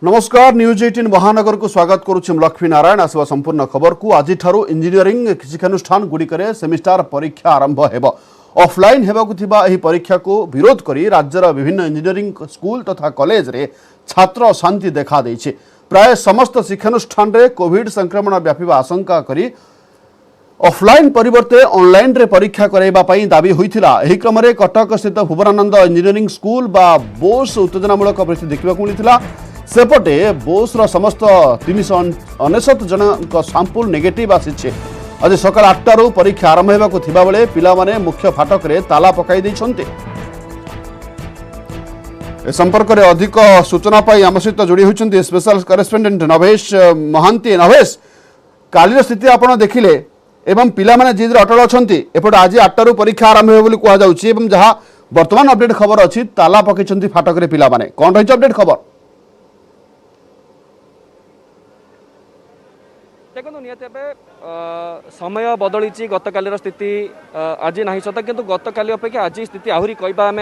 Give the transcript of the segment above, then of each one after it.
नमस्कार न्यूज 18 महानगर को स्वागत करुच्ची लक्ष्मी नारायण आसवा संपूर्ण खबर को आज इंजीनियरिंग शिक्षानुष्ठान गुड़िक सेमिस्टार परीक्षा आरंभ हेब ऑफलाइन हेबाकुथिबा एही परीक्षा को विरोध करी राज्यर विभिन्न इंजीनियरिंग स्कूल तथा कॉलेज रे छात्र अशांति देखा देइछे। प्राय समस्त शिक्षानुष्ठान रे कोविड संक्रमण व्यापीबा आशंका करी ऑफलाइन परिवर्ते ऑनलाइन रे परीक्षा कराइबा पई दाबी होइथिला। एही क्रम रे कटक स्थित भुवनानंद इंजीनियरिंग स्कूल बा बोस उत्तेजनामूलक परिस्थिति देखिबाकु मिलिथिला। सेपटे बोस्र समस्त 399 जन सैंपल नेगेटिव आसी। आज सकाल 8 परीक्षा आरंभ होगा थिबा बेले पिला माने मुख्य फाटक रे ताला पकाई दैछन्ते। ए संपर्क रे अधिक सूचना पाई आम सहित जोड़ी होइछन्ते स्पेशल करेस्पोंडेंट नवेश महांती। नवेश, कालीर स्थिति आपण देखिले एवं पिला माने जिद्र अटल अछन्ती। एपटे आज 8 परीक्षा आरंभ होबो बोली कुआ जाउछि एवं जहा वर्तमान अपडेट खबर अछि ताला पकाइछन्ती फाटक रे पिला माने। कोन रहिछ अपडेट खबर? देखो निहत समय बदली गतकाली स्थिति आज ना सत कि गतकाली अपेक्षा आज स्थिति आहरी कहवा आम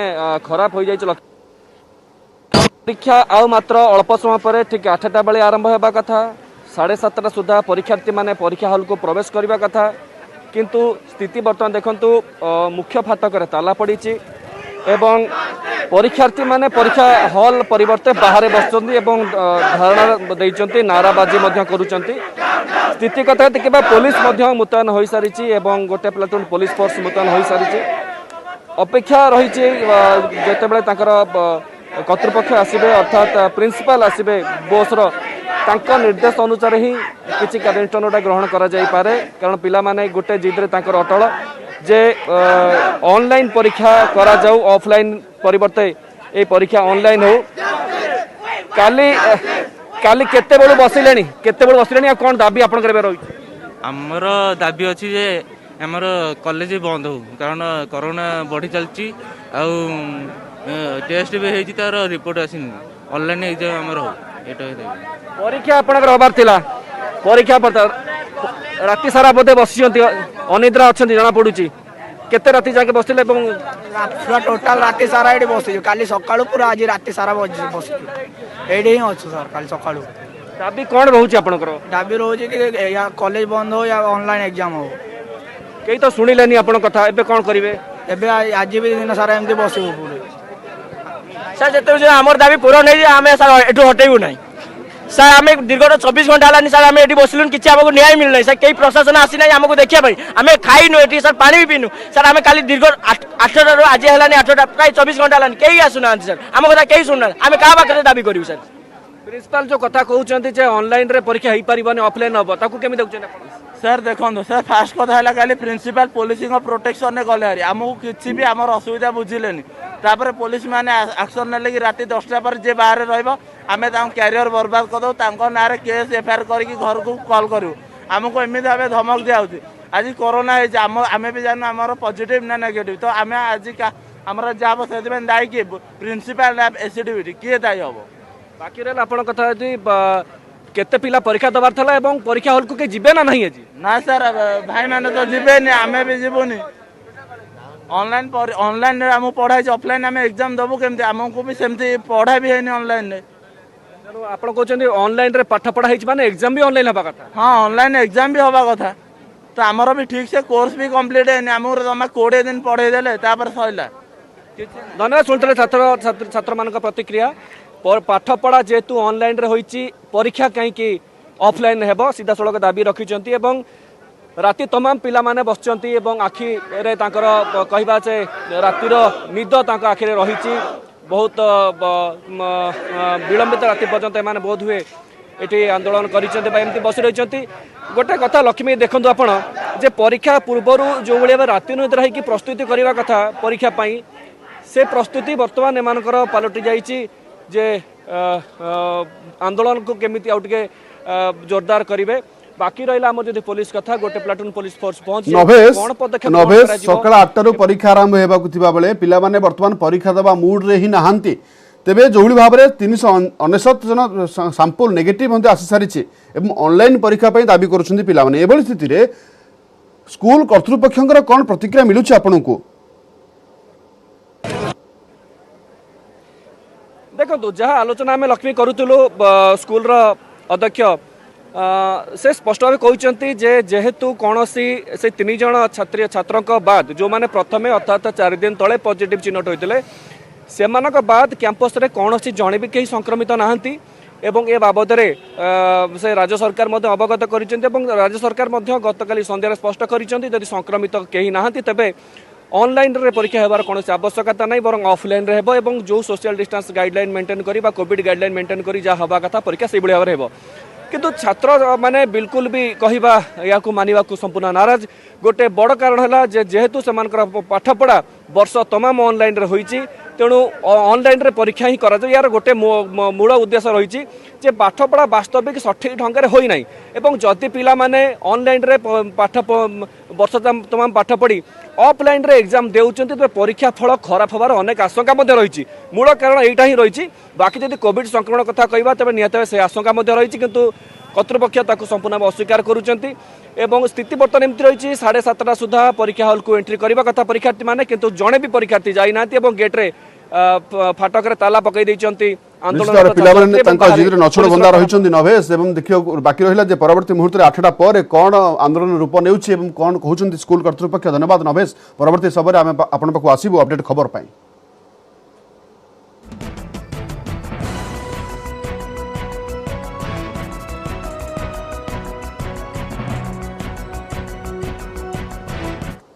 खराब हो जाए। परीक्षा आउ मात्र अल्प समय पर ठीक 8टा बेले आरंभ होगा कथा 7:30 सुधा परीक्षार्थी माने परीक्षा हॉल को प्रवेश करने कथा किंतु स्थिति बर्तमान देखंतु मुख्य फाटक रे ताला पड़ी एवं परीक्षार्थी माने परीक्षा हॉल परिवर्ते बाहर बसुंती एवं धारणा देइचंती नाराबाजी मध्य करूचंती। स्थिति कथा देखा पुलिस मुतयन हो सारी एवं गोटे प्लाटून पुलिस फोर्स मुतयन हो सारी। अपेक्षा रही जितेबाला कर्तृपक्ष आसबे अर्थात प्रिंसिपाल आसबे बोस्र निर्देश अनुसार ही किसी कार्यानुष्ठान ग्रहण करे कारण पिला माने गोटे जिद्रे अटल जे ऑनलाइन परीक्षा करा जाऊ ऑफलाइन परिवर्ते ए परीक्षा ऑनलाइन हो। काली काली केते बेलू बसिले कौन दाबी आपण रही? आमर दाबी अच्छी जे आमर कॉलेज बंद हो कारण कोरोना बढ़ी चलची आउ टेस्ट भी होती तार रिपोर्ट आसनी ऑनलाइन एग्जाम आमर हो परीक्षा आपनकर हबार थिला। परीक्षा पता राति सारा बोधे बसी अनिद्रा अच्छा जना पड़ुची केते राति जाके बसले पूरा टोटल राति सारा एडी बसी काली सकाळू पूरा आज राति सारा बसी एडी ही अच्छु सर काली सकाळू। दाबी कौन रोचे आपनकर? दाबी रोचे कि या कॉलेज बंद हो या ऑनलाइन एग्जाम हो। कई तो सुनिलेनी आपण कथा एबे कोन करिवे? एबे आज भी दिन सारा एमती बसिबो पूरे सर जते हमर दाबी पूरा नै आमे सर एठू हटेबो नै सर आम दीर्घ 24 घंटा है सर आम ये बसलुन कि न्याय मिलना सर कई प्रशासन आसी ना आमको देखा आम खाइनु ये सर पानी भी पीनु सर आम खाली दीर्घ 8टा आज है 8टा प्राय 24 घंटा है कई आसुना सर आम कथा कई शुणुना आम क्या पाखे दाबी करूँ सर? प्रिंसिपाल जो कथा कहते ऑनलाइन रे परीक्षा हो पार ऑफलाइन हम ताकू केमी देखुछन सर देखो सर फास्ट कथा है खाली प्रिंसिपल पुलिस प्रोटेक्शन ने गले आमको किसी भी आम असुविधा बुझिले तापर पुलिस मैंने एक्शन ने कि राति 10टा पर जे बाहर रमें क्यारियर बर्बाद करदे ना केस एफआईआर करके घर को कॉल करूँ आमको एमती भाव धमक दिया आज कोरोना आम भी जानू आम पॉजिटिव ना नेगेटिव तो आम आज आम जहाँ से दायी किए प्रिंसिपल एसीडीटी किए दायी हम। बाकी रहा आप कथा केते पिला परीक्षा दबार था एवं परीक्षा हॉल को के जिबे ना नहीं आज ना सर भाई मैंने तो जीवेनि आम भी जीवनी ऑनलाइन आम पढ़ाई ऑफलाइन आम एग्जाम दबू केमती आमको भी सेमती पढ़ा भी है ऑनलाइन आप कहते ऑनलाइन रे पाठ पढ़ा माने एग्जाम भी ऑनलाइन हवा कथा। हाँ ऑनलाइन एग्जाम भी हवा कथा तो आमर भी ठीक से कोर्स भी कंप्लीट है आम जमा 20 दिन पढ़े देले सैला। धन्यवाद शुणुते छात्र छात्र मान प्रतिक्रिया पाठ पढ़ा जेहेतु ऑनलाइन रे होईची परीक्षा कहीं ऑफलाइन हेबो सीधा सड़क दाबी रखिचंती एवं राति तमाम पिला माने बसचंती एवं आखि रे तांकर कहबा से रातिर निद तांकर आखि रे रहिची बहुत विलंबित राति पर्यंत एमाने बोध हुए एटी आंदोलन करिचंती बा एमती बसी रहिचंती। गोटे कथा लक्ष्मी देखंतु आपण जे परीक्षा पूर्वरु जो भलिया राति निद्रा कि प्रस्तुति करबा कथा परीक्षा पई से प्रस्तुति वर्तमान एमानकर पलटि जाईची जे आंदोलन को केमिति आउटके जोरदार करिवे। बाकी रहिला हम जदि पुलिस कथा गोटे प्लाटून पुलिस फोर्स पहुंच कोन पदक्षेप सकाळ 8 परीक्षा आरंभ हेबाकु थिबा बेले पिला माने वर्तमान परीक्षा दबा मूड रे ही नाहंती तेबे जोहली भाव में 399 जन सैंपल नेगेटिव आसी सारी ऑनलाइन परीक्षा पई दाबी करुछंती पिला माने। एभली स्थिति रे स्कूल कर्तृपक्षंकर कोन प्रतिक्रिया मिलुछ आपनको? देखो जहाँ आलोचना आम लक्ष्मी करूँ स्कूल अध्यक्ष से स्पष्ट भाव कहते जेहेतु कौन से 3 जन छात्रों बाद जो मैंने प्रथमे अर्थात 4 दिन तले पॉजिटिव चिन्हट होते से बाद कैंपस रे कौन जड़े भी कहीं संक्रमित नहांती एवं ए बाबद से राज्य सरकार अवगत कर राज्य सरकार गतकाली संध्यार स्पष्ट कर संक्रमित कहीं नहांती तेबे ऑनलाइन रे परीक्षा होबार कौन आवश्यकता नहीं बरं ऑफलाइन रे हेबो एवं जो सोशल डिस्टेंस गाइडलाइन मेंटेन करी बा कोविड गाइडलाइन मेंटेन करी जा हवा कथा परीक्षा से भाव में हेबो किंतु छात्र माने बिल्कुल भी कहवा या मानवा संपूर्ण नाराज गोटे बड़ कारण है जेहेतु से पाठपढ़ा वर्ष तमाम ऑनलाइन रे होईची तेणु ऑनलाइन रे परीक्षा ही करा यार गोटे मूल उद्देश्य रही जे पाठपढ़ा वास्तविक सठिक ढंग से होई नाही एवं जदि पिला माने ऑनलाइन रे पाठ वर्ष तमाम पाठ पढ़ी ऑफलाइन रे एग्जाम देउचंती तो परीक्षा फल खराब होबार अनेक आशंका रही मूल कारण यहीटा ही रही बाकी जब कोविड संक्रमण कथा कहवा तेज निहत से आशंका रही किंतु कर्तृपक्ष ताकू संपूर्ण अस्वीकार करुँच स्थिति बर्तमान एमती रही 7:30 सुधा परीक्षा हॉल को एंट्री करने कथा परीक्षार्थी मैंने किंतु जड़े भी परीक्षार्थी जाइना गेट्रे फाटक ताला पकई नछड़ बंदा रही नभेश देखिए बाकी रहा परवर्ती मुहूर्त में 8टा पर कौन आंदोलन रूप नेउछि कौन कहते स्कूल कर्तृपक्ष धन्यवाद नभेश परवर्ती समय आम आपण पाखु आसबू अपडेट खबर पाई।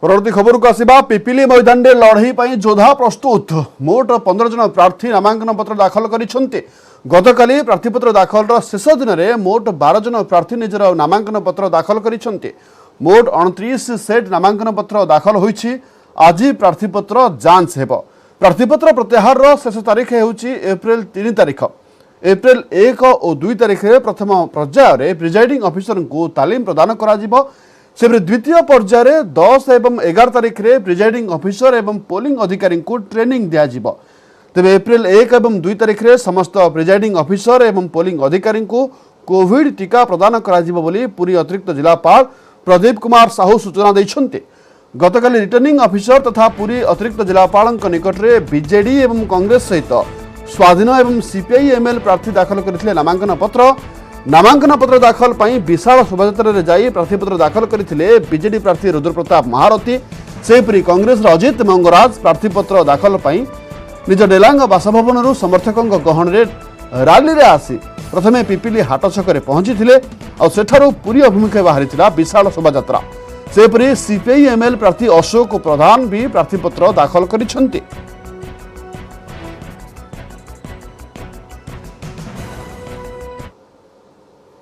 परवर्ती खबर को आसवा पिपिली मैदान में लड़ई पर जोधा प्रस्तुत मोट 15 जन प्रार्थी नामांकन पत्र दाखल करिसेंते गतकाली प्रार्थीपत्र दाखल शेष दिन में मोट 12 जन प्रार्थी निजर नामांकन पत्र दाखल करिसेंते मोट 29 सेट नामांकन पत्र दाखल होईछि आज प्रार्थीपत्र जांच हेबो प्रार्थीपत्र प्रत्याहार शेष तारीख होउछि एप्रिल 3 तारीख एप्रिल 1 और 2 तारीख में प्रथम पर्यायर प्रिजाइडिंग ऑफिसर को तालीम प्रदान करा जिवो से द्वितीय पर्यायर 10 एवं 11 तारीख में प्रिजाइडिंग ऑफिसर एवं पोलिंग अधिकारी को ट्रेनिंग दिया जिवो तेज एप्रिल 1 एवं 2 तारीख में समस्त प्रिजाइडिंग ऑफिसर एवं पोलिंग अधिकारी को कोविड टीका प्रदान करा जिवो बोली पुरी अतिरिक्त जिलापाल प्रदीप कुमार साहू सूचना दैछन्ते गतकाली रिटर्निंग ऑफिसर तथा पुरी अतिरिक्त जिलापाल निकट में बीजेडी एवं कांग्रेस सहित स्वाधीन एवं सीपीआई एमएल प्रार्थी दाखल करथिले नामांकन पत्र दाखल पर विशाल शोभायात्रा जाई प्रार्थीपत्र दाखल करथिले बीजेडी प्रार्थी रुद्रप्रताप महारथी सेपरी कांग्रेस अजित मंगराज प्रार्थीपत्र दाखल पर निज डेलांग बासभवन समर्थकों गहन रैली रे आसी प्रथमे पिपिली हाट छक पहुंची और सेठारु पुरी अभिमुखे बाहरी विशाल शोभायात्रा सेपरी सीपीआई एमएल प्रार्थी अशोक प्रधान भी प्रार्थीपत्र दाखल करिसेंते।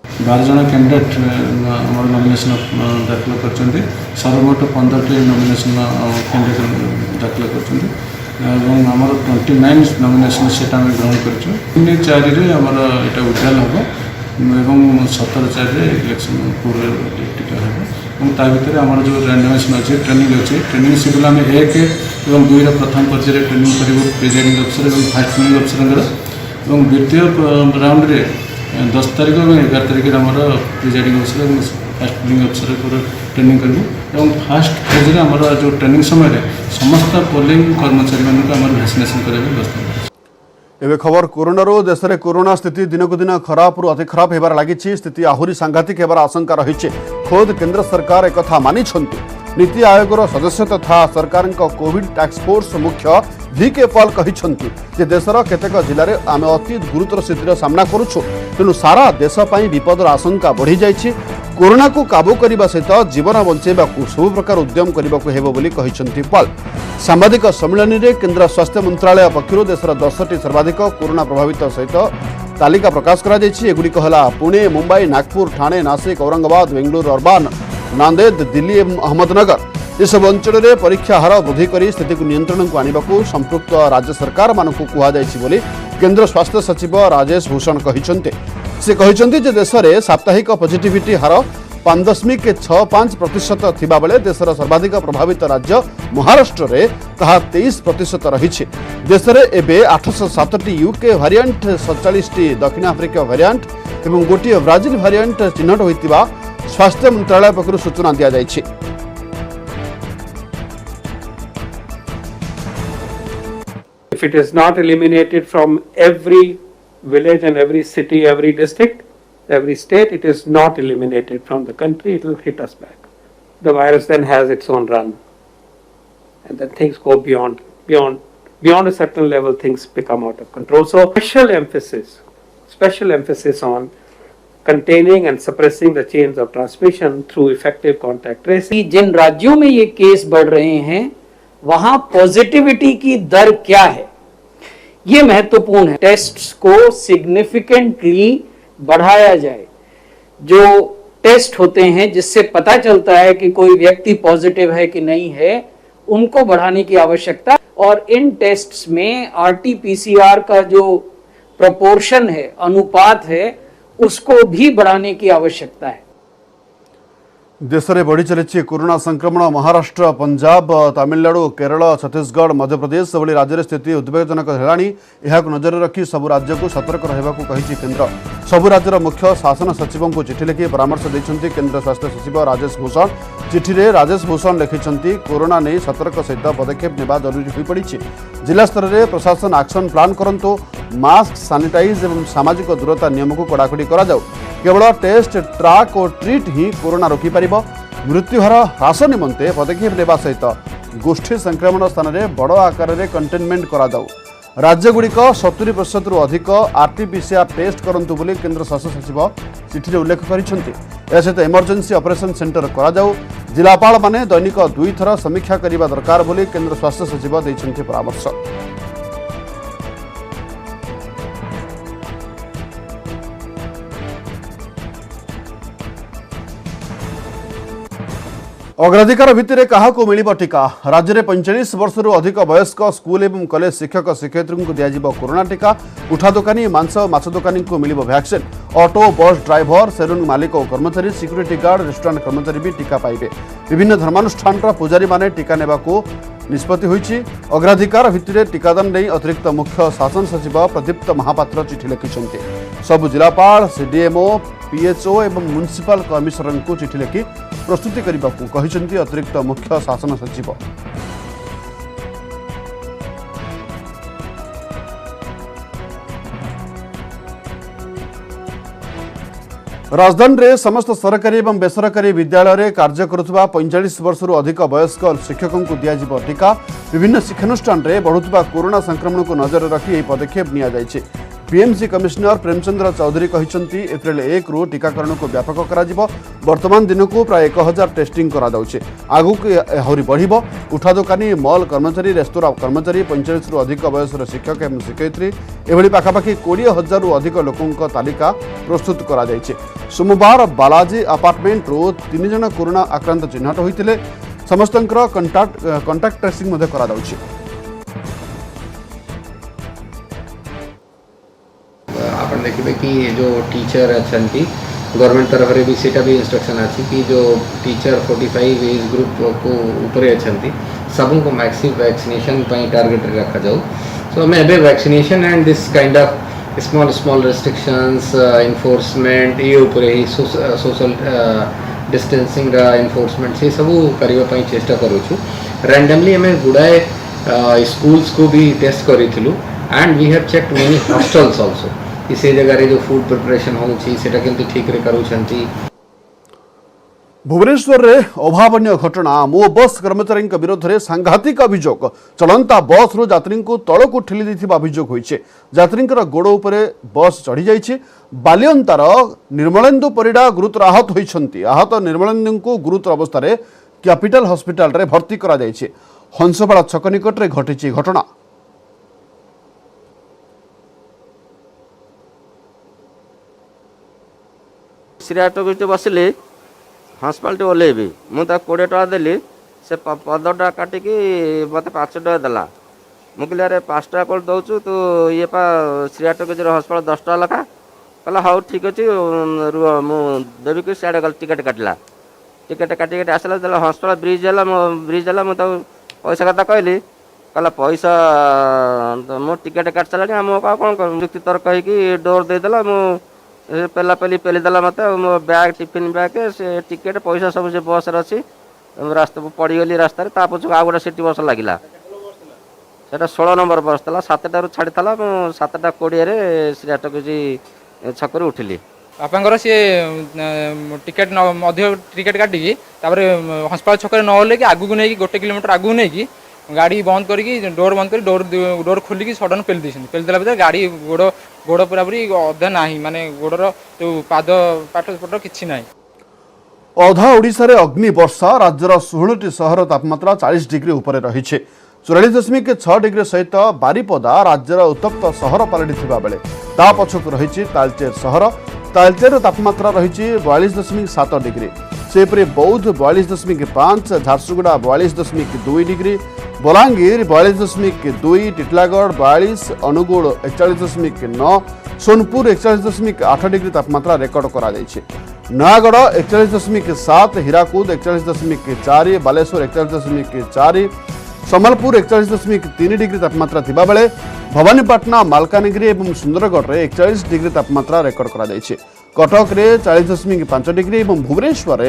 12 जन कैंडिडेट नॉमिनेशन दाखिल कर सर्वमोट 15टी नॉमिनेशन कैंडिडेट दाखिल कर 29 नॉमिनेशन सेटा आम ग्रहण कर 4 आमर यहाँ विड्रॉल हम एवं 17/4 इलेक्शन पूर्व टीका हम ता भर आम जो रैंडमाइजेशन अच्छे ट्रेनिंग शेड्यूल आम 1 और 2 प्रथम पर्यायर ट्रेनिंग करूँ प्रिजाइडिंग ऑफिसर और फास्ट ट्रेनिंग ऑफिसर और द्वितीय राउंड रे 10 तारीख और 11 तारीख में आम प्रिजाइडिंग ऑफिसर और फास्ट ट्रेनिंग ऑफिसर को ट्रेनिंग करूँ फास्ट फेज में आम जो ट्रेनिंग समय समस्त पोलिंग कर्मचारी मानक वैक्सीनेशन करने व्यवस्था। एवं खबर कोरोना देश में कोरोना स्थिति दिन को दिन खराब रु अति खराब होबार लगी स्थिति आहरी सांघातिक होबार आशंका रही खोद केंद्र सरकार एक मानी नीति आयोग सदस्य तथा सरकार कोविड टास्क फोर्स मुख्य VK पॉल कहते देशर केतेक जिले में आम अति गुरुतर स्थितिर सामना करुछु तेणु सारा देशपाई विपदर आशंका बढ़ी जाइछि कोरोना को काबू करने सहित जीवन बंचाइबा सब प्रकार उद्यम करने पॉल सांबादिक सम्मेलन में केंद्र स्वास्थ्य मंत्रालय पक्षर देशर 10टी सर्वाधिक कोरोना प्रभावित सहित तालिका प्रकाश एगुड़िक पुणे मुंबई नागपुर ठाणे नासिक औरंगाबाद बेंगलुरु अर्बान नांदेड़ दिल्ली और अहमदनगर ये सब अंचल में परीक्षा हार वृद्धि कर स्थिति को नियंत्रण को आने को संपृक्त राज्य सरकार मानक कहुई केंद्र स्वास्थ्य सचिव राजेश भूषण कहते देश में साप्ताहिक पॉजिटिविटी हार 5.65% थिबा बेले देशर सर्वाधिक प्रभावित राज्य महाराष्ट्र में ताहा 23% रही देश में एवं 807टी UK भारिएंट 47टी दक्षिण आफ्रिका भारिएंट और गोटे ब्राजिल भारिएंट चिन्हट होता स्वास्थ्य मंत्रालय पक्षर सूचना दी it is not eliminated from every village and every city, every district, every state, it is not eliminated from the country, it will hit us back. The virus then has its own run. And then things go beyond a certain level, things become out of control. So special emphasis on containing and suppressing the chains of transmission through effective contact tracing. कि जिन राज्यों में ये case बढ़ रहे हैं वहां positivity की दर क्या है, ये महत्वपूर्ण है। टेस्ट्स को सिग्निफिकेंटली बढ़ाया जाए। जो टेस्ट होते हैं जिससे पता चलता है कि कोई व्यक्ति पॉजिटिव है कि नहीं है, उनको बढ़ाने की आवश्यकता, और इन टेस्ट्स में आरटीपीसीआर का जो प्रोपोर्शन है, अनुपात है, उसको भी बढ़ाने की आवश्यकता है। देश में बढ़ी चली कोरोना संक्रमण। महाराष्ट्र, पंजाब, तमिलनाडु, केरल, छत्तीसगढ़, मध्यप्रदेश भली राज्य स्थिति उद्वेगजनक है। नजर रखी सबु राज्य को सतर्क रहा केन्द्र। सबु राज्यर मुख्य शासन सचिवों को चिठी लिखि परामर्श देते केन्द्र स्वास्थ्य सचिव राजेश भूषण। चिठी रे राजेश भूषण लिखिं कोरोना नहीं सतर्क सहित पदक्षेप नेबा जरूरी हो पड़ी। जिला स्तर में प्रशासन एक्शन प्लान करंतु, मास्क, सानिटाइज और सामाजिक दूरता नियम को कड़ाकड़ी करा जाऊ। केवल टेस्ट, ट्राक और ट्रीट ही कोरोना रोकी पारिब। मृत्युहार ह्रास निमंते पदक्षेप नेबा सहित गोष्ठी संक्रमण स्थान में बड़ आकार में कंटेनमेंट करा जाऊ। राज्यगुड़िक 70% रु अधिक आरटीपीसीआर टेस्ट करंतु बोली केन्द्र स्वास्थ्य सचिव चिठी उल्लेख करिसेंति। सहित इमरजेंसी ऑपरेशन सेंटर करा जाऊ। जिलापाल माने दैनिक 2 थर समीक्षा करने दरकार बोली केन्द्र स्वास्थ्य सचिव दैछंति परामर्श। अग्राधिकार भित्तिरे काहाकू मिलिब टीका। राज्य में 45 वर्ष अधिक वयस्क स्कूल और कॉलेज शिक्षक शिक्षयित्री को दिज्व कोरोना टीका। उठा दोकानी, मांस माछ दोकानी को मिलिब vaccine. Auto, bus driver, saloon मालिक और कर्मचारी, सिक्यूरीटी गार्ड, रेस्टोरेंट कर्मचारी भी टीका पाइबे। विभिन्न धर्मानुष्ठान पुजारी माने टीका नेबाकू निष्पत्ति होईछि। अग्राधिकार भित्तिरे टीकादान नहीं अतिरिक्त मुख्य शासन सचिव प्रदीप्त महापात्र चिठी लिखिछन्ति। सब जिलापाल, सीडीएमओ, पीएचओ एवं म्युनिसिपल कमिशनर को चिठी लिखि प्रस्तुति करने को अतिरिक्त मुख्य शासन सचिव। राजधानी में समस्त सरकारी और बेसरकारी विद्यालय में कार्य करुवा 45 वर्ष अधिक वयस्क शिक्षकों को दिज्व टीका। विभिन्न शिक्षानुष्ठान में बढ़ुवा कोरोना संक्रमण को नजर रखी यह पदक्षेप नि पीएमसी कमिश्नर प्रेमचंद्र चौधरी कहते एप्रिल 1 रु टीकाकरण को व्यापक करा। वर्तमान दिन को प्राय 1000 टेस्टिंग करा जाउछे। आगुक आहरी बढ़िबो। उठा दोकानी, मॉल कर्मचारी, रेस्तोरां कर्मचारी, 45 रु अधिक वयसर शिक्षक एवं शिक्षयित्री एभली पाखापाखि 20,000 रु अधिक लोकों तालिका प्रस्तुत करा जायछे। सोमवार बालाजी अपार्टमेंट रो 3 जन कोरोना आक्रांत चिन्हट होइतिले। समस्तंकर कंटाक्ट ट्रेसिंग मध्ये करा जाउछे। आपण देखिए कि जो टीचर अच्छा गवर्नमेंट तरफ भी सीटा भी इंस्ट्रक्शन अच्छी कि जो टीचर 45 एज ग्रुप को ऊपर अच्छा सबू को मैक्सिम वैक्सीनेशन टारगेट रखा जाऊ। सो हमें एबे vaccination and this kind of small restrictions enforcement ये ऊपर ही सोशल डिस्टेंसिंग इन्फोर्समेंट से सबू करने चेष्टा करूँ। रैंडमली हमें गुड़ाए स्कूल्स को भी टेस्ट करूँ and we have checked many hostels also कि से जगह रे जो फूड प्रिपरेशन होउछि सेटा केमति ठीक रे करूछंती। भुवनेश्वर रे अभावनीय घटना। मो बस कर्मचारी विरोध में सांघातिक अभियोग। चलंता बस रो यात्री को तल को ठेली देथिबा अभियोग होइछे। यात्री गोड़ उपरे बस चढ़ी जाइछे। बालियंतार निर्मलेन्दु परिडा गुरुतर आहत होइछंती। आहत निर्मलेन्दु को गुरुतर अवस्था रे कैपिटल हॉस्पिटल रे भर्ती करा जाइछे। हंसपाड़ा छक निकट रे घटिछि घटना। श्रीआटो बसिली हस्पिटाल ओल्लैबी मुझे 20 टका देली से पदटा काटिकी मत 5 टका देला। मुझे अरे 5 टका कौन दौचु तू ये पा श्रीआटो हस्पिटाल 10 टका लखा कहला हाँ ठीक अच्छे रुह मुझे कि सियाड़े गल टिकेट काटला। टिकेट काटी आसला देला हस्पिटाल ब्रिज है मुझे पैसा कथा कहली कहला पैसा मो टिकेट काट सारा आम कौन कर जुक्ति तर्क कहीकि डोर देदेला मु पेला पेली पेलीदेला मत मो बैग टिफिन बैग से टिकेट पैसा सब से बस अच्छी रास्ता पड़गली रास्तार ता पछक आ गोटे सिटी बस लगिला ସେଟା 16 ନମ୍ବର ବସ୍ ଥିଲା 7ଟାରୁ ଛାଡ଼ିଥିଲା ମୁଁ 7:20ରେ ଶ୍ରୀରାଟକୁଜି ଛକରୁ ଉଠିଲି। ବାପାଙ୍କର ସିଏ ଟିକେଟ୍ ଅଧିକ ଟିକେଟ୍ କାଟିକି ତାପରେ ହସ୍ପିଟାଲ ଛକରେ ନ ଓହ୍ଲେଇକି ଆଗକୁ ନେଇକି 1 କିଲୋମିଟର ଆଗକୁ ନେଇକି ଗାଡ଼ି ବନ୍ଦ କରିକି ଡୋର ବନ୍ଦ କରି ଡୋର ଖୋଲିକି ସଡନ୍ ପେଲି ଦେଇଛନ୍ତି। ପେଲି ଦେଲା ଭିତରେ ଗାଡ଼ି ଗୋଡ଼ ପୁରାପୁରି ଅଧା ନାହିଁ, ମାନେ ଗୋଡ଼ର ଯେଉଁ ପାଟ କିଛି ନାହିଁ। ଅଧା ଓଡ଼ିଶାରେ ଅଗ୍ନି ବର୍ଷା। ରାଜ୍ୟର 16ଟି ସହର ତାପମାତ୍ରା 40 ଡିଗ୍ରୀ ଉପରେ ରହିଛି। 44.6 ଡିଗ୍ରୀ ସହିତ ବାରିପଦା ରାଜ୍ୟର ଉତ୍ତପ୍ତ ସହର ପାଲଟିଥିବା ବେଳେ ତା ପଛକୁ ରହିଛି ତାଳଚେର ସହର। ତାଳଚେରର ତାପମାତ୍ରା ରହିଛି 42.7 ଡିଗ୍ରୀ। ସେହିପରି ବୌଦ୍ଧ 42.5, ଝାରସୁଗୁଡ଼ା 42.2 ଡିଗ୍ରୀ, ବଲାଙ୍ଗୀର 42.2, ଟିଟିଲାଗଡ଼ 42, ଅନୁଗୁଳ 41.9, ସୋନପୁର 41.8 ଡିଗ୍ରୀ ତାପମାତ୍ରା ରେକର୍ଡ କରାଯାଇଛି। ନୟାଗଡ଼ 41.7, ହୀରାକୁଦ 41.4, ବାଲେଶ୍ୱର 41.4, ସମ୍ବଲପୁର 41.3 ଡିଗ୍ରୀ ତାପମାତ୍ରା ଥିବାବେଳେ ଭବାନୀପାଟଣା, ମାଲକାନଗିରି ଏବଂ ସୁନ୍ଦରଗଡ଼ରେ 41 ଡିଗ୍ରୀ ତାପମାତ୍ରା ରେକର୍ଡ କରାଯାଇଛି। କଟକରେ 40.5 ଡିଗ୍ରୀ ଏବଂ ଭୁବନେଶ୍ୱରରେ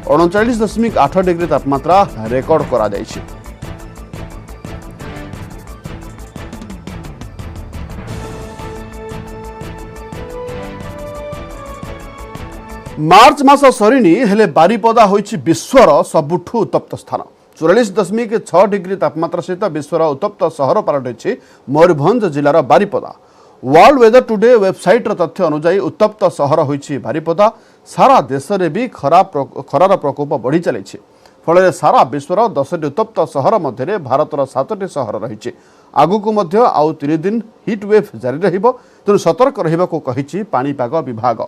39.8 ଡିଗ୍ରୀ ତାପମାତ୍ରା ରେକର୍ଡ କରାଯାଇଛି। ମାର୍ଚ୍ଚ ମାସ ସରିନି ହେଲେ ବାରିପଦା ହୋଇଛି ବିଶ୍ୱର ସବୁଠୁ ଉତ୍ତପ୍ତ ସ୍ଥାନ। 44.6 ଡିଗ୍ରୀ ତାପମାତ୍ରା ସହିତ ବିଶ୍ୱର ଉତ୍ତପ୍ତ ସହର ପାଲଟିଛି ମୟୂରଭଞ୍ଜ ଜିଲ୍ଲାର ବାରିପଦା। ୱାର୍ଲଡ ୱେଦର ଟୁଡେ ୱେବସାଇଟ୍ର ତଥ୍ୟ ଅନୁଯାୟୀ ଉତ୍ତପ୍ତ ସହର ହୋଇଛି ବାରିପଦା। ସାରା ଦେଶରେ ବି ଖରାର ପ୍ରକୋପ ବଢ଼ି ଚାଲିଛି। ଫଳରେ ସାରା ବିଶ୍ୱର 10ଟି ଉତ୍ତପ୍ତ ସହର ମଧ୍ୟରେ ଭାରତର 7ଟି ସହର ରହିଛି। ଆଗକୁ ମଧ୍ୟ ଆଉ 3 ଦିନ ହିଟ୍ ୱେଭ୍ ଜାରି ରହିବ, ତେଣୁ ସତର୍କ ରହିବାକୁ କହିଛି ପାଣିପାଗ ବିଭାଗ।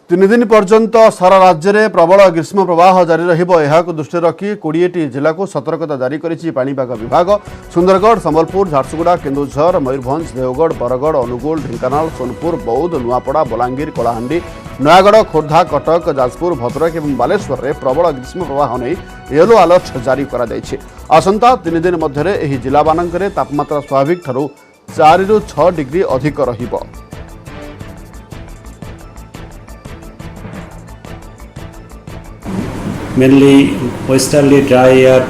तीन दिन पर्यंत सारा राज्य में प्रबल ग्रीष्म प्रवाह जारी रहा दृष्टि रखी 20टी जिला को सतर्कता जारी करिछि पाणीपाग विभाग। सुंदरगढ़, संबलपुर, झारसुगुड़ा, केन्दुझर, मयूरभंज, देवगढ़, बरगढ़, अनुगुल, ढेंकानाल, सोनपुर, बौद्ध, नुआपड़ा, बलांगीर, कलाहांडी, नयागढ़, खोर्धा, कटक, जाजपुर, भद्रक और बालेश्वर में प्रबल ग्रीष्म प्रवाह नहीं येलो अलर्ट जारी करा जायछि। आसंता 3 दिन मध्य एही जिला मानकरे तापमात्रा स्वाभाविक ठारू 4 ରୁ 6 डिग्री अधिक रहिबो। Mainly westerly dry air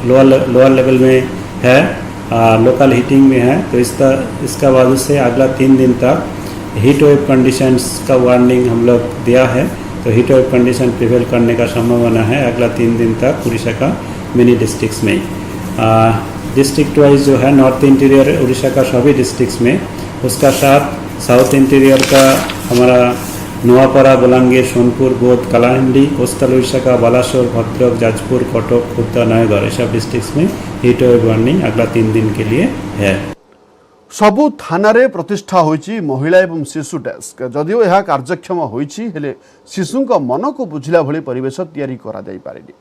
lower level में है, लोकल हीटिंग में है, तो इसका वजह से अगला 3 दिन तक हीट वेव कंडीशंस का वार्निंग हम लोग दिया है। तो हीट वेव कंडीशन प्रिवेल करने का संभावना है अगला 3 दिन तक उड़ीसा का मेनी डिस्ट्रिक्ट्स में। डिस्ट्रिक्ट वाइज जो है नॉर्थ इंटीरियर उड़ीसा का सभी डिस्ट्रिक्ट्स में, उसका साथ साउथ इंटीरियर का हमारा नुआपड़ा, बलांगीर, सोनपुर, बौद्ध, कलाहांडी, कोस्टल उड़ीसा का बालासोर, भद्रक, जाजपुर, कटक, खुर्दा, नयागढ़ सब डिस्ट्रिक्ट्स में हीट वेव वार्निंग अगला 3 दिन के लिए है। सबु थाना प्रतिष्ठा होइछि महिला एवं शिशु डेस्क। जदिओ यह कार्यक्षम होइछि हेले शिशुंक मन को बुझिला भली परिवेश तैयारी करा जाई पारेनी।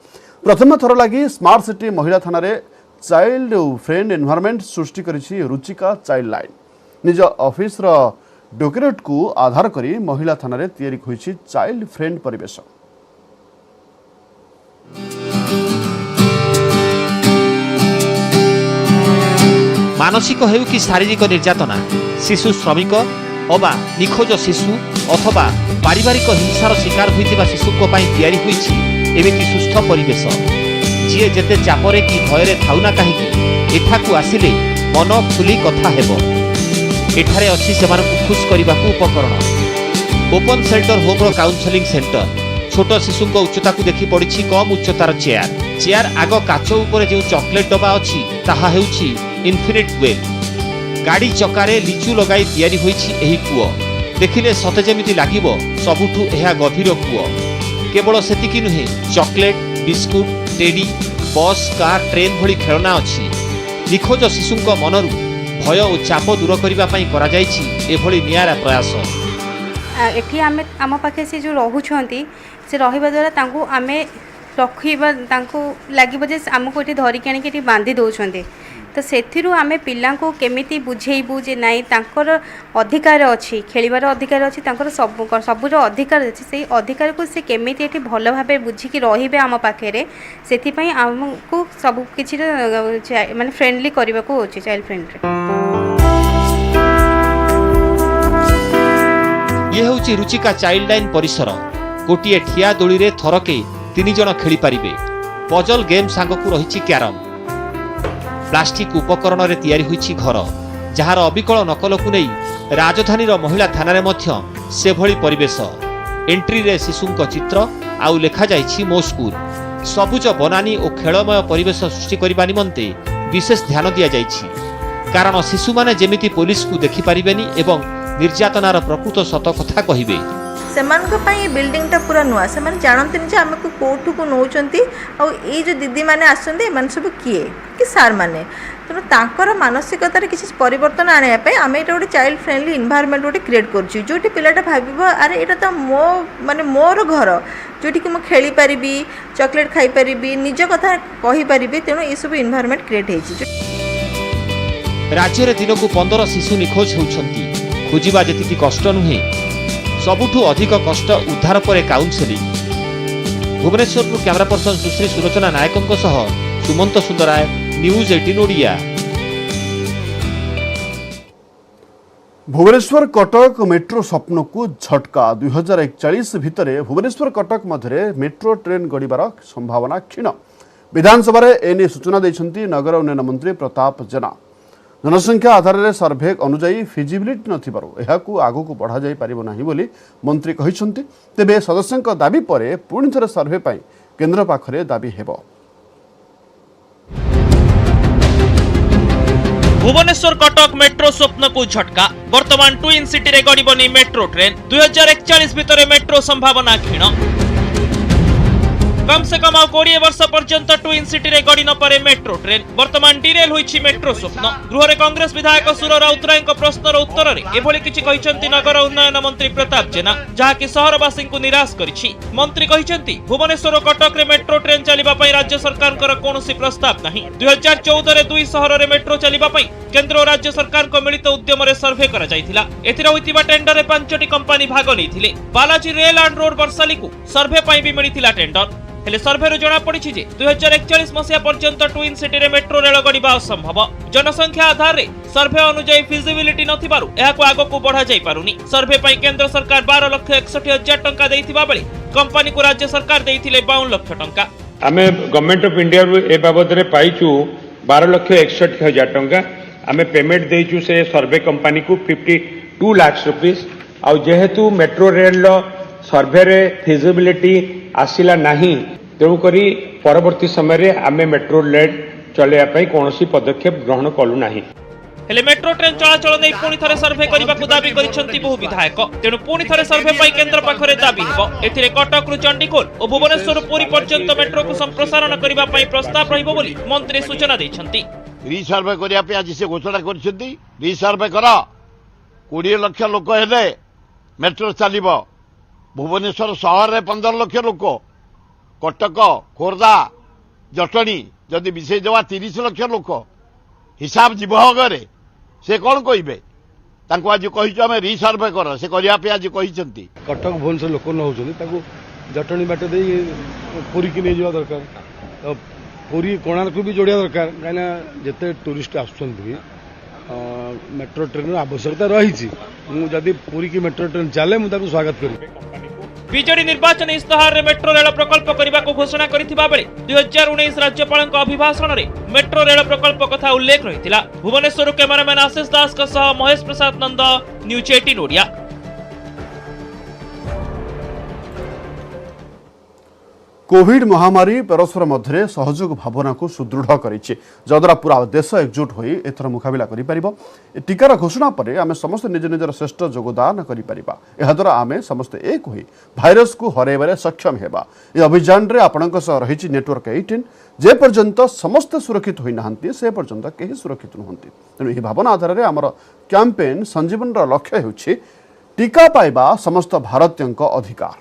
प्रथम थर लगी स्मार्ट सिटी महिला थाना चाइल्ड फ्रेंड एनवायरनमेंट सृष्टि करिछि रुचिका चाइल्ड लाइन। निज ऑफिस रो डॉक्यूमेंट को आधार करी महिला थाना तैयारी होइछि चाइल्ड फ्रेंड परिवेश। मानसिक हेउ कि शारीरिक निर्यातना, शिशु श्रमिक अबा निखोज शिशु अथवा पारिवारिक हिंसार शिकार होइतिबा शिशुक पई तैयारी होइछि एमिति सुस्थ परिवेश। जिए जेते चापरे कि भयरे थाउना काहेकि एठाकु आसिले मन खुली कथा हेबो। एठारे अछि सेमानकु खुश करिबाकु उपकरण। Open shelter home counselling centre. छोट शिशुक उच्चता को देखि पड़िछि कम उच्चतार चेयर आग काच उपरे जो चॉकलेट डबा अछि ताहा हेउछि इन्फिनिट वेल। गाड़ी चकारे लिचु लगाई तैयारी होइछि एही कुओ। देखिले सते जेमिति लागिबो सबुठु एहा गभीर कुओ। केवल सेतिकि नुहे, चॉकलेट, बिस्कुट, टेडी, बस, कार, ट्रेन भली खेलना अछि। निखोज शिशुक मनरु भय और चाप दूर करबा पई करा जाइछि एभली नियारा प्रयास। एठी आम पाखे से जो रहुछंती से रहिबा द्वारा तांकु आमे रखिबा तांकु लागिबो जे हमको एठी धरि के आनी बांधी दउछंती। तो सेथिरु आमे पिल्ला को केमिति बुझेइबु जे नाई तांकर अधिकार अछि, खेलिबार अधिकार अछि, तांकर सबुर अधिकार अछि। सेही अधिकार को से केमिति एठी भलो भाबे बुझिकी रहिबे आम पाखेरे, सेथि पई हमको सब किछि माने फ्रेंडली करबाको अछि चाइल्ड फ्रेंडली। ये ହେଉଛି रुचिका चाइल्ड लाइन परिसर। गोटे ठिया दोली रे थरके 3 जण खेली पारिबे। पजल गेम सांगकु रहिछि क्यारम। प्लास्टिक उपकरण रे तैयारी होइछि घर, जहार अबिकल नकलकु नै राजधानी महिला थाना रे मध्य सेभଳି परिवेश। एंट्री रे शिशुंक चित्र आउ लेखा जाइछि मो स्कूल। सबुज बनानी और खेलमय परिवेश सृष्टि करने निमंते विशेष ध्यान दिया जाइछि, कारण शिशु माने जेमिति पुलिस को देखि परिबेनी एवं निर्यातनार प्रकृत सत कथा कहिबे। बिल्डिंग टा पूरा नुआ से जानते जे आम को कोठू को नौचंती आ ये जो दीदी माने आसंती एमान सब किए कि सार माने तेणु तांकर मानसिकतार किसी परिवर्तन आने आम ये गोटे चाइल्ड फ्रेंडली इन्वायरमेंट गोटे क्रिएट करछु, जोटी पिलाटा भाबिबो अरे एटा तो मो माने मोर घर जोटी कि मु खेली पारिबी, चॉकलेट खाई पारिबी, निज कथा कहि पारिबी। तेणु ये सब इन्वायरमेंट क्रिएट हेछि। राज्य रे दिनकु 15 शिशु निखोज होउछंती। खोजिबा जेतिकी कष्ट नुहे, सबुठु अधिक कष्ट उद्धार परे काउंसेलिंग। भुवनेश्वर कैमरा पर्सन सुश्री सुलोचना नायकों सह सुमंत सुंदराय, न्यूज 18 ओडिया। भुवनेश्वर कटक मेट्रो स्वप्न को झटका। 2041 भितर भुवनेश्वर कटक मध्य मेट्रो ट्रेन गड़िबार संभावना क्षीण। विधानसभा एने सूचना देछंती नगर उन्नयन मंत्री प्रताप जेना। जनसंख्या आधार में सर्भे अनुजाई फिजिबिलिटी नथिबारु एहाकु आगकु बढ़ा जाई पारिबो नाही बोली मंत्री कहिसंती। तेबे सदस्यंक दाबी परे पुणी थरे सर्भे पाई केंद्र पाखरे दाबी हेबो। भुवनेश्वर कटक मेट्रो स्वप्न को झटका। वर्तमान ट्विन सिटी रे गड़िबनी मेट्रो ट्रेन। 2041 भितर मेट्रो संभावना क्षीण। कम से कम 20 वर्ष पर्यंत ट्विन सिटी रे गड़ी न पारे मेट्रो ट्रेन। वर्तमान डिरेल होइछि मेट्रो स्वप्न। गृह रे कांग्रेस विधायक सुर राउतरायଙ୍କ प्रश्नर उत्तर रे एभली किछि कहिसंती नगर उन्नयन मंत्री प्रताप जेना, जहा कि शहरवासी को निराश करिछि। मंत्री कहिसंती भुवनेश्वर कटक रे मेट्रो ट्रेन चलिबा पई राज्य सरकारकर कोनोसी प्रस्ताव नाही। 2014 रे 2 शहर रे मेट्रो चलिबा पई केंद्र और राज्य सरकार को मिलित उद्यम रे सर्वे करा जायतिला। एथिरा होइतिबा टेंडर रे 5टी कंपनी भाग नैथिले। बालाजी रेल एंड रोड वर्षाली को सर्वे पई भी मिलितिला टेंडर। हेले सर्भेरु जना पड़िछि जे 2041 मसिया पर्यंत ट्विन सिटी रे मेट्रो रेल गड़िबा असंभव। जनसंख्या आधार रे सर्भे अनुसार फिजिबिलिटी नथिबारु एहाकु आगकु बढ़ा जाई पारुनी। सर्भे पई केंद्र सरकार 12,61,000 टंका देइथिबा बेले कंपनी को राज्य सरकार देइथिले 52 लाख टंका। आमे गवर्नमेंट ऑफ इंडिया रु ए बाबद रे पाइछु 12,61,000 टंका। आमे पेमेंट देइछु से सर्वे कंपनी को 52 लाख रुपीस। आ जेहेतु मेट्रो रेल रो सर्भे रे फिजिबिलिटी आसिला नहीं, तेणुकरी परवर्ती समय रे आमे मेट्रो रेल चलैया पई कोनोसी पदक्षेप ग्रहण कलु नाही। हेले मेट्रो ट्रेन चलाचल नै पुणी थरे सर्वे करबाकू दाबी करिसंती बहु विधायक। तेणु पुणी थरे सर्वे पई केंद्र पाखरे दाबी हेबो। एथिरे कटक रु चंडीगढ़ और भुवनेश्वर पुरी पर्यंत मेट्रो को संप्रसारण करबा पई प्रस्ताव रहिबो बोली मंत्री सूचना दैछंती। रिसर्वे करिया पे आज से घोषणा करिसंती। रिसर्वे करा 20 लाख लोक हेले मेट्रो चलिबो। भुवनेश्वर शहर रे 15 लाख लोक, कटक, खोर्धा, जटणी जदि मिसई देवा 30 लाख लोक हिसाब जीव गरे से कौन कहे आज कही आम रिसर्वे कर से करने आज कही। कटक भुवनेश्वर लोक नौ जटणी बाट दे पुरी की नहीं जावा दरकार, पुरी कोणार्क भी जोड़िया दरकार। कहीं जिते टूरिस्ट आसुच्च मेट्रो ट्रेन आवश्यकता रही। जदि पुरी की मेट्रो ट्रेन चले मुझे स्वागत करी। बीजेडी निर्वाचन इस्ताहार रे मेट्रो रेल प्रकल्प करने को घोषणा करथिबा बेले 2019 राज्यपाल अभिभाषण रे मेट्रो रेल प्रकल्प कथा उल्लेख रही। भुवनेश्वर कैमरामैन आशीष दास सह महेश प्रसाद नंद, न्यूज 18 ओडिया। कोविड महामारी परस्पर मध्य सहयोग भावना को सुदृढ़ करिछि, जद्वारा पूरा देश एकजुट होई एथर मुकाबला करि परिबो। टीकार घोषणा पर आमे समस्त निज निजर श्रेष्ठ योगदान करि परिबा। एहा द्वारा आमे समस्त एक होई भाइरस को हरेबारे सक्षम हेबा। ए अभियान रे आपणक सह रहिछि नेटवर्क 18। जे पर्यंत समस्त सुरक्षित होई नाहंती से पर्यंत केही सुरक्षित नहंती। तेणु एही भावना आधार रे हमर कैंपेन संजीवन रो लक्ष्य हेउछि टीका पाइबा समस्त भारतीयक अधिकार।